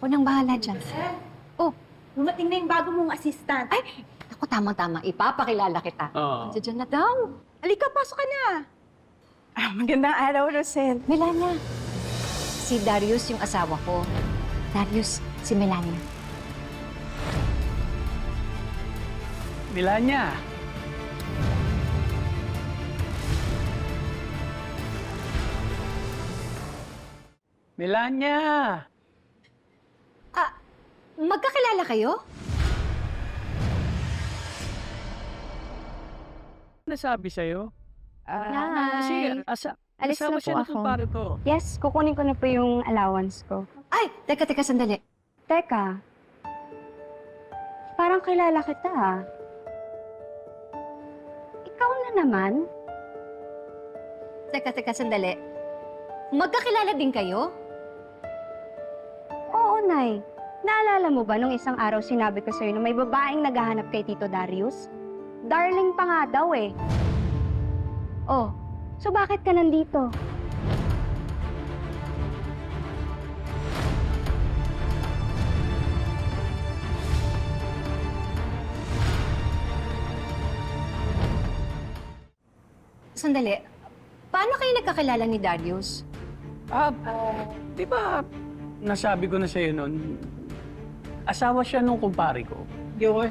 Unang bahala dyan. Sir, Oh, dumating na yung bago mong assistant. ay! Ako, tama-tama. Ipapakilala kita. Oo. Diyan na daw. Halika, pasok ka na. Magandang araw, Rosel. Melania. Si Darius yung asawa ko. Darius, si Melania. Melania. Melania! Ah, magkakilala kayo? Nasabi sa'yo? Hi. Kasi Alis kasama na po siya ng ako. kumpare ko. Yes, kukunin ko na po yung allowance ko. Ay, teka, sandali. Teka, parang kilala kita ah. Ikaw na naman? Teka, sandali. Magkakilala din kayo? Oo, Nay. Naalala mo ba nung isang araw sinabi ko sa'yo na may babaeng naghahanap kay Tito Darius? Darling pa nga daw eh. Oh, so bakit ka nandito? Sandali. Paano kayo nagkakilala ni Darius? Di ba nasabi ko na sa'yo noon, asawa siya nung kumpare ko. Yun.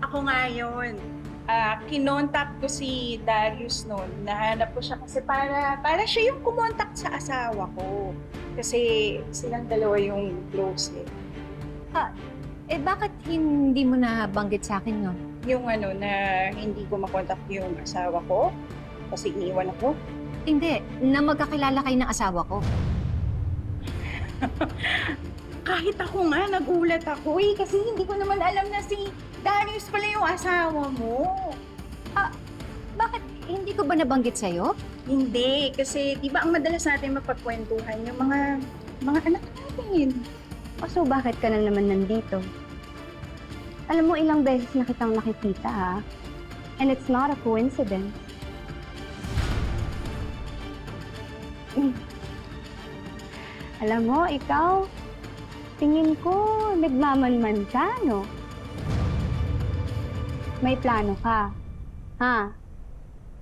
Ako nga yun. Kinontak ko si Darius noon. Nahanap ko siya kasi para siya yung kumontak sa asawa ko. Kasi silang dalawa yung close eh. Eh, bakit hindi mo na banggit sa akin yun? Yung na hindi ko makontak yung asawa ko kasi iniwan ako. Hindi, na magkakilala kayo ng asawa ko. Kahit ako nga, nagulat ako eh. Kasi hindi ko naman alam na si Darius pala yung asawa mo. Bakit? Hindi ko ba nabanggit sa'yo? Hindi, kasi di ba ang madalas natin mapagkwentuhan yung mga anak natin. O so bakit ka na naman nandito? Alam mo, ilang beses na kitang nakikita ha. And it's not a coincidence. Alam mo, ikaw, tingin ko nagmamanman ka, no? May plano ka, ha?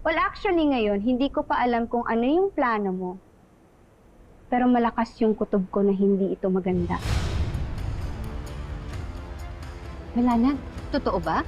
Well, actually ngayon, hindi ko pa alam kung ano yung plano mo. Pero malakas yung kutob ko na hindi ito maganda. Melania, totoo ba?